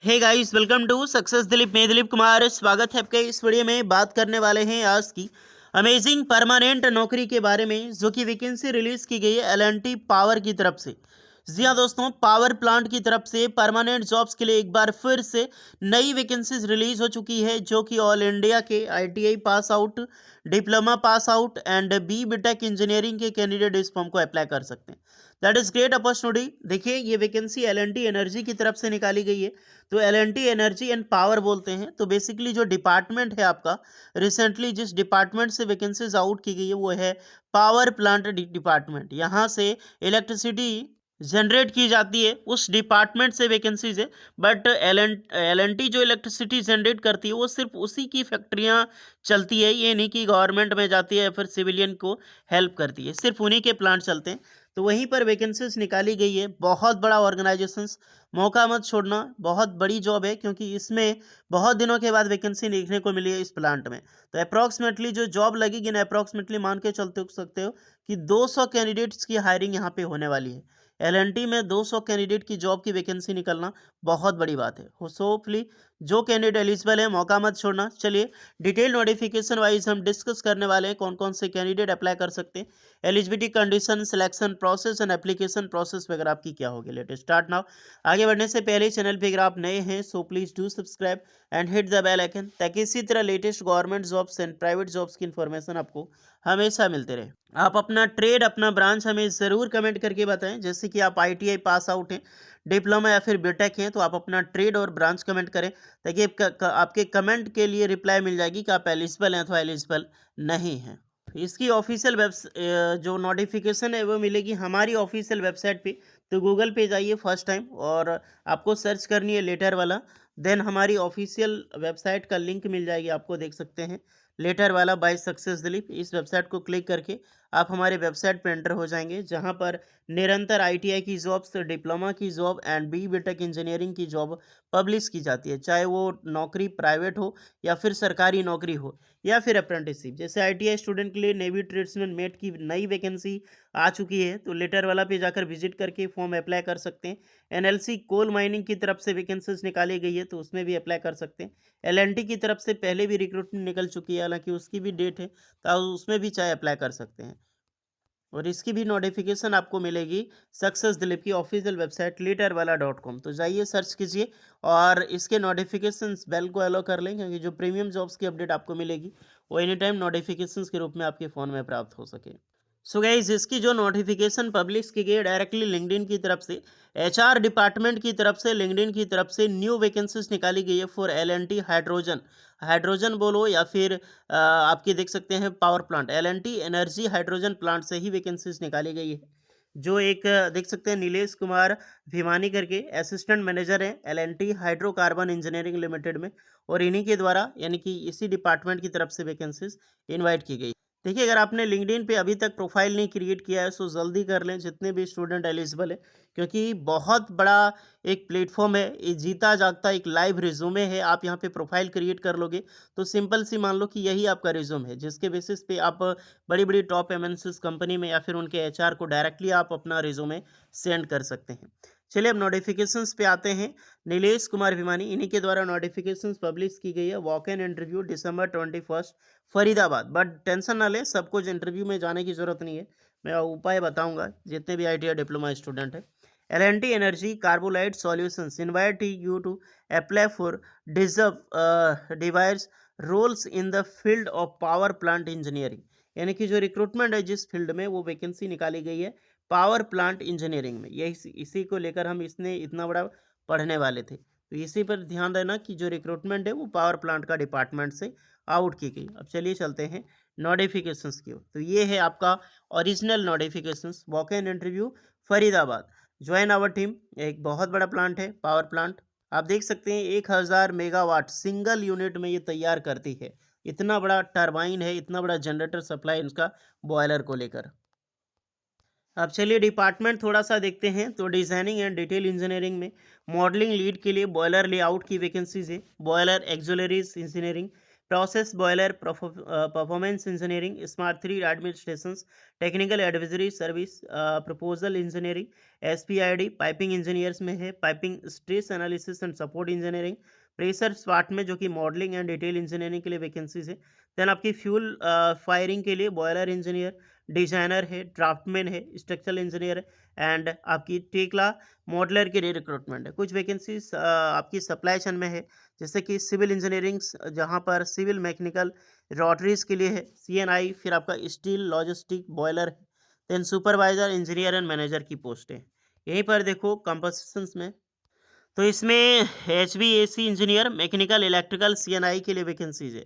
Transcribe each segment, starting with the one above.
Hey guys, welcome to success Dilip. मैं दिलीप कुमार, स्वागत है आपके इस वीडियो में। बात करने वाले हैं आज की अमेजिंग परमानेंट नौकरी के बारे में, जो कि वैकेंसी रिलीज की गई है एल&टी पावर की तरफ से। जी हाँ दोस्तों, पावर प्लांट की तरफ से परमानेंट जॉब्स के लिए एक बार फिर से नई वैकेंसीज रिलीज हो चुकी है, जो कि ऑल इंडिया के ITI pass out, diploma pass out and B BTech engineering के कैंडिडेट इस फॉर्म को अप्लाई कर सकते हैं। That is great opportunity. देखिए, ये वैकेंसी एल&टी एनर्जी की तरफ से निकाली गई है। तो एल&टी एनर्जी एंड पावर बोलते हैं। तो बेसिकली जो डिपार्टमेंट है आपका, रिसेंटली जिस डिपार्टमेंट से वैकेंसीज आउट की गई है वो है पावर प्लांट डिपार्टमेंट। यहाँ से इलेक्ट्रिसिटी जनरेट की जाती है, उस डिपार्टमेंट से वैकेंसीज है। बट एल&टी जो इलेक्ट्रिसिटी जनरेट करती है वो सिर्फ उसी की फैक्ट्रियाँ चलती है, ये नहीं कि गवर्नमेंट में जाती है या फिर सिविलियन को हेल्प करती है, सिर्फ उन्हीं के प्लांट चलते हैं। तो वहीं पर वैकेंसीज निकाली गई है। बहुत बड़ा ऑर्गेनाइजेशन, मौका मत छोड़ना। बहुत बड़ी जॉब है, क्योंकि इसमें बहुत दिनों के बाद वैकेंसी देखने को मिली है इस प्लांट में। तो अप्रॉक्सीमेटली जो जॉब लगेगी ना, अप्रॉक्सीमेटली मान के चलते हो सकते हो कि 200 कैंडिडेट्स की हायरिंग यहाँ पे होने वाली है। एल&टी में 200 कैंडिडेट की जॉब की वैकेंसी निकलना बहुत बड़ी बात है। सो होपफुली जो कैंडिडेट एलिजिबल है, मौका मत छोड़ना। चलिए डिटेल नोटिफिकेशन वाइज हम डिस्कस करने वाले हैं कौन कौन से कैंडिडेट अप्लाई कर सकते हैं, eligibility condition, selection process and application process वगैरह आपकी क्या होगी। Let start now. आगे बढ़ने से पहले चैनल पे अगर आप नए हैं so please do subscribe and hit the bell icon, ताकि इसी तरह latest government jobs and private jobs की इन्फॉर्मेशन आपको हमेशा मिलते रहे। आप अपना ट्रेड, अपना ब्रांच हमें ज़रूर कमेंट करके बताएं। जैसे कि आप आईटीआई पास आउट हैं, डिप्लोमा या फिर बीटेक हैं, तो आप अपना ट्रेड और ब्रांच कमेंट करें, ताकि आपके कमेंट के लिए रिप्लाई मिल जाएगी कि आप एलिजिबल हैं अथवा एलिजिबल नहीं हैं। इसकी ऑफिशियल जो नोटिफिकेशन है वो मिलेगी हमारी ऑफिशियल वेबसाइट पे। तो गूगल पे जाइए फर्स्ट टाइम और आपको सर्च करनी है लेटर वाला। देन हमारी ऑफिशियल वेबसाइट का लिंक मिल जाएगी आपको, देख सकते हैं लेटर वाला बाय सक्सेस दिलीप। इस वेबसाइट को क्लिक करके आप हमारे वेबसाइट पर एंटर हो जाएंगे, जहां पर निरंतर आईटीआई की जॉब्स, डिप्लोमा की job and B BTech engineering की जॉब पब्लिश की जाती है। चाहे वो नौकरी प्राइवेट हो या फिर सरकारी नौकरी हो या फिर अप्रेंटिसशिप। जैसे आईटीआई स्टूडेंट के लिए नेवी ट्रेड्समैन मेट की नई वैकेंसी आ चुकी है, तो लेटर वाला पे जाकर विजिट करके फॉर्म अप्लाई कर सकते हैं। एनएलसी कोल माइनिंग की तरफ से वैकेंसीज निकाली गई है, तो उसमें भी अप्लाई कर सकते हैं। एलएनटी की तरफ से पहले भी रिक्रूटमेंट निकल चुकी है, हालांकि उसकी भी डेट है, तो आप उसमें भी चाहे अप्लाई कर सकते हैं। और इसकी भी नोटिफिकेशन आपको मिलेगी सक्सेस दिलीप की ऑफिशियल वेबसाइट leterwala.com। तो जाइए सर्च कीजिए और इसके नोटिफिकेशंस बेल को अलो कर लें, क्योंकि जो प्रीमियम जॉब्स की अपडेट आपको मिलेगी वो एनी टाइम नोटिफिकेशंस के रूप में आपके फ़ोन में प्राप्त हो सके। सो गाइस, इसकी जो नोटिफिकेशन पब्लिश की गई है डायरेक्टली लिंक्डइन की तरफ से, एचआर डिपार्टमेंट की तरफ से, लिंक्डइन की तरफ से न्यू वैकेंसीज निकाली गई है फॉर एल&टी हाइड्रोजन। हाइड्रोजन बोलो या फिर आपके देख सकते हैं power plant, L&T energy hydrogen plant से ही वैकेंसीज निकाली गई है। जो एक देख सकते हैं नीलेश कुमार भिमानी करके असिस्टेंट मैनेजर हैं एल&टी हाइड्रोकार्बन इंजीनियरिंग लिमिटेड में, और इन्हीं के द्वारा यानी कि इसी डिपार्टमेंट की तरफ से वैकेंसीज इनवाइट की गई। देखिए, अगर आपने लिंक्डइन पे अभी तक प्रोफाइल नहीं क्रिएट किया है, सो जल्दी कर लें, जितने भी स्टूडेंट एलिजिबल है, क्योंकि बहुत बड़ा एक प्लेटफॉर्म है, ये जीता जागता एक लाइव रिज्यूमे है। आप यहाँ पे प्रोफाइल क्रिएट कर लोगे तो सिंपल सी मान लो कि यही आपका रिज्यूम है, जिसके बेसिस पे आप बड़ी बड़ी टॉप एमएनसीज कंपनी में या फिर उनके एचआर को डायरेक्टली आप अपना रिज्यूमे सेंड कर सकते हैं। चलिए अब नोटिफिकेशंस पे आते हैं। नीलेश कुमार भिमानी, इन्हीं के द्वारा नोटिफिकेशंस पब्लिश की गई है। Walk in interview December 21 Faridabad. But tension ना लें, सब कुछ इंटरव्यू में जाने की जरूरत नहीं है, मैं उपाय बताऊंगा जितने भी आईटीआई डिप्लोमा स्टूडेंट है। L&T energy CarbonLite solutions invite you to apply for deserve device roles in the field of power plant engineering. यानी कि जो रिक्रूटमेंट है जिस फील्ड में, वो वैकेंसी निकाली गई है पावर प्लांट इंजीनियरिंग में। यही इसी को लेकर हम इसने इतना बड़ा पढ़ने वाले थे, तो इसी पर ध्यान देना कि जो रिक्रूटमेंट है वो पावर प्लांट का डिपार्टमेंट से आउट की गई। अब चलिए चलते हैं नोटिफिकेशंस की ओर। तो ये है आपका original notifications. Walk in interview Faridabad, join our team. एक बहुत बड़ा प्लांट है पावर प्लांट, आप देख सकते हैं 1000 मेगावाट सिंगल यूनिट में ये तैयार करती है। इतना बड़ा टरबाइन है, इतना बड़ा जनरेटर सप्लाई इसका बॉयलर को लेकर। अब चलिए डिपार्टमेंट थोड़ा सा देखते हैं। तो डिजाइनिंग एंड डिटेल इंजीनियरिंग में मॉडलिंग लीड के लिए बॉयलर लेआउट की वैकेंसीज है। Boiler auxiliaries engineering process boiler, performance engineering, smart 3 administration, technical advisory service, proposal engineering, SPID piping engineers में है, piping stress analysis and support engineering, pressure स्पार्ट में जो कि मॉडलिंग एंड डिटेल इंजीनियरिंग के लिए वैकेंसीज है। देन आपकी फ्यूल फायरिंग के लिए बॉयलर इंजीनियर, डिजाइनर है, ड्राफ्टमैन है, स्ट्रक्चरल इंजीनियर है, एंड आपकी टेक्ला मॉडलर के लिए रिक्रूटमेंट है। कुछ वैकेंसीज आपकी सप्लाई चेन में है, जैसे कि सिविल इंजीनियरिंग, जहाँ पर सिविल मैकेनिकल रोटरीज के लिए है, CNI, फिर आपका स्टील लॉजिस्टिक बॉयलर है, then supervisor engineer and manager की पोस्ट है। यहीं पर देखो कंपोजिशंस में, तो इसमें HVAC engineer, mechanical, electrical, CNI के लिए वैकेंसीज है।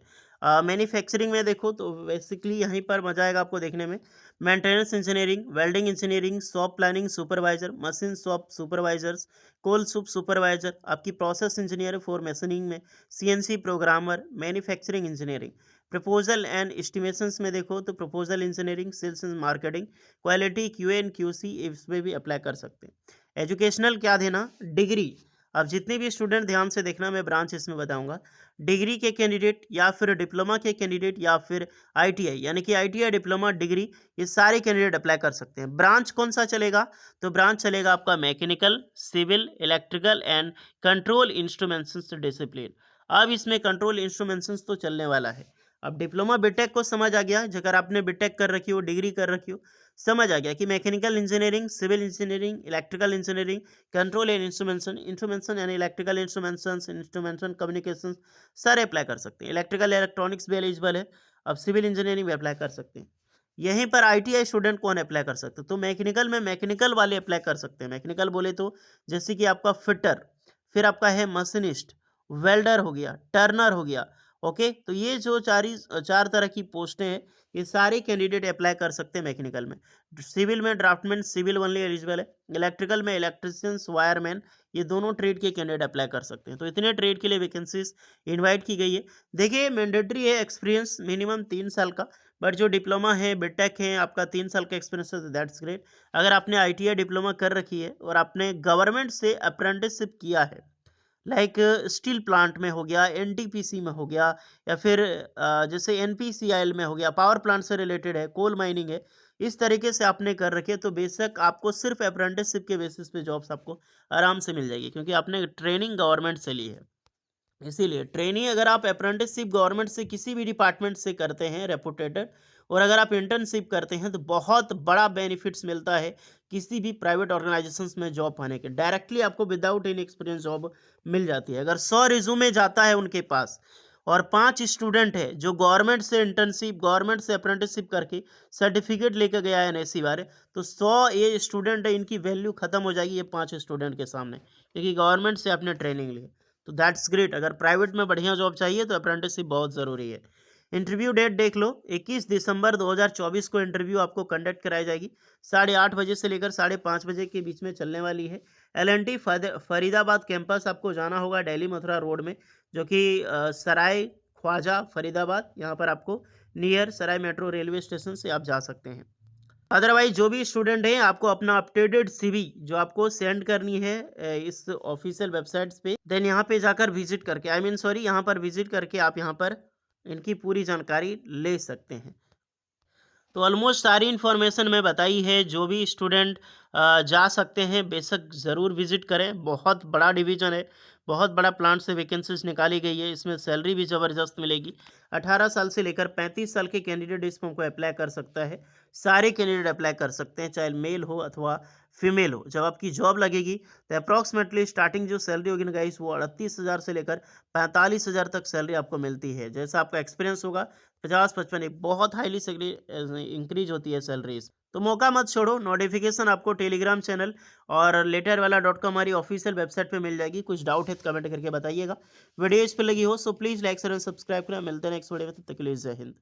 मैन्युफैक्चरिंग में देखो तो बेसिकली यहीं पर मजा आएगा आपको देखने में। Maintenance engineering, welding engineering, shop planning supervisor, machine shop supervisors, coal soup supervisor, आपकी प्रोसेस इंजीनियर फॉर मशीनिंग में, CNC programmer, manufacturing engineering. Proposal and estimations में देखो तो proposal engineering, sales and marketing, quality, QA and QC, इसमें भी apply कर सकते हैं। एजुकेशनल क्या देना, डिग्री। अब जितने भी स्टूडेंट ध्यान से देखना, मैं ब्रांच इसमें बताऊंगा। डिग्री के कैंडिडेट या फिर डिप्लोमा के कैंडिडेट या फिर ITI यानी कि ITI डिप्लोमा डिग्री, ये सारे कैंडिडेट अप्लाई कर सकते हैं। ब्रांच कौन सा चलेगा, तो ब्रांच चलेगा आपका mechanical, civil, electrical and control instruments discipline. अब इसमें कंट्रोल इंस्ट्रूमेंट्स तो चलने वाला है। अब डिप्लोमा बीटेक को समझ आ गया, अगर आपने बीटेक कर रखी हो, डिग्री कर रखी हो, समझ आ गया कि mechanical engineering, civil engineering, electrical engineering, control and instrumentation यानी इलेक्ट्रिकल इंस्ट्रूमेंटेशन कम्युनिकेशन सारे अप्लाई कर सकते हैं। इलेक्ट्रिकल इलेक्ट्रॉनिक्स भी एलिजिबल है। अब सिविल इंजीनियरिंग भी अप्लाई कर सकते हैं। यहीं पर ITI स्टूडेंट कौन अप्लाई कर सकते हैं, तो मैकेनिकल में मैकेनिकल वाले अप्लाई कर सकते हैं। मैकेनिकल बोले तो जैसे कि आपका फिटर, फिर आपका है मशीनिस्ट, वेल्डर हो गया, टर्नर हो गया। ओके, तो ये जो चार तरह की पोस्टें हैं, ये सारे कैंडिडेट अप्लाई कर सकते हैं मैकेनिकल में। सिविल में ड्राफ्टमैन, सिविल ओनली एलिजिबल है। इलेक्ट्रिकल में इलेक्ट्रिशियंस, वायरमैन, ये दोनों ट्रेड के कैंडिडेट अप्लाई कर सकते हैं। तो इतने ट्रेड के लिए वैकेंसीज इनवाइट की गई है। देखिए मैंडेटरी है एक्सपीरियंस मिनिमम 3 साल का, बट जो डिप्लोमा है, बीटेक है, आपका 3 साल का एक्सपीरियंस है, दैट्स ग्रेट। अगर आपने ITI डिप्लोमा कर रखी है और आपने गवर्नमेंट से अप्रेंटिसशिप किया है, लाइक स्टील प्लांट में हो गया, NTPC में हो गया, या फिर जैसे NPCIL में हो गया, पावर प्लांट से रिलेटेड है, कोल माइनिंग है, इस तरीके से आपने कर रखे, तो बेशक आपको सिर्फ अप्रेंटिसशिप के बेसिस पे जॉब्स आपको आराम से मिल जाएगी, क्योंकि आपने ट्रेनिंग गवर्नमेंट से ली है। इसीलिए ट्रेनिंग अगर आप अप्रेंटिसशिप गवर्नमेंट से किसी भी डिपार्टमेंट से करते हैं रेपुटेटेड, और अगर आप इंटर्नशिप करते हैं, तो बहुत बड़ा बेनिफिट्स मिलता है किसी भी प्राइवेट ऑर्गेनाइजेशंस में जॉब पाने के। डायरेक्टली आपको विदाउट एनी एक्सपीरियंस जॉब मिल जाती है। अगर 100 रिज्यूमे जाता है उनके पास और 5 स्टूडेंट है जो गवर्नमेंट से इंटर्नशिप, गवर्नमेंट से अप्रेंटिसशिप करके सर्टिफिकेट लेकर गया है NSC वाले, तो 100 ये स्टूडेंट है, इनकी वैल्यू खत्म हो जाएगी ये 5 स्टूडेंट के सामने, क्योंकि गवर्नमेंट से आपने ट्रेनिंग ली। तो दैट्स ग्रेट। अगर प्राइवेट में बढ़िया जॉब चाहिए तो अप्रेंटिसशिप बहुत ज़रूरी है। इंटरव्यू डेट देख लो, 21 दिसंबर 2024 को इंटरव्यू आपको कंडक्ट कराई जाएगी। 8:30 बजे से लेकर 5:30 बजे के बीच में चलने वाली है। LNT फरीदाबाद कैंपस आपको जाना होगा, दिल्ली मथुरा रोड में, जो कि सराय ख्वाजा फरीदाबाद, यहाँ पर आपको नियर सराय मेट्रो रेलवे स्टेशन से आप जा सकते हैं। अदरवाइज जो भी स्टूडेंट हैं, आपको अपना अपडेटेड CV जो आपको सेंड करनी है इस ऑफिशियल वेबसाइट्स पे, देन यहाँ पे जाकर विजिट करके, यहाँ पर विजिट करके आप यहाँ पर इनकी पूरी जानकारी ले सकते हैं। तो ऑलमोस्ट सारी इन्फॉर्मेशन मैं बताई है। जो भी स्टूडेंट जा सकते हैं, बेशक ज़रूर विजिट करें। बहुत बड़ा डिवीज़न है, बहुत बड़ा प्लांट से वैकेंसीज निकाली गई है। इसमें सैलरी भी ज़बरदस्त मिलेगी। 18 साल से लेकर 35 साल के कैंडिडेट इस फॉर्म को अप्लाई कर सकता है। सारे कैंडिडेट अप्लाई कर सकते हैं, चाहे मेल हो अथवा फीमेल हो। जब आपकी जॉब लगेगी तो अप्रॉक्सीमेटली स्टार्टिंग जो सैलरी होगी ना गाइस, वो 38,000 से लेकर 45,000 तक सैलरी आपको मिलती है। जैसा आपका एक्सपीरियंस होगा, 50-55 एक बहुत हाईली सैलरी इंक्रीज होती है सैलरीज। तो मौका मत छोड़ो। नोटिफिकेशन आपको टेलीग्राम चैनल और letterwala.com हमारी ऑफिशियल वेबसाइट पे मिल जाएगी। कुछ डाउट है तो कमेंट करके बताइएगा। वीडियो इस पर लगी हो सो प्लीज़ लाइक शेयर और सब्सक्राइब करें। मिलते हैं नेक्स्ट वीडियो में, तब तक के लिए जय हिंद।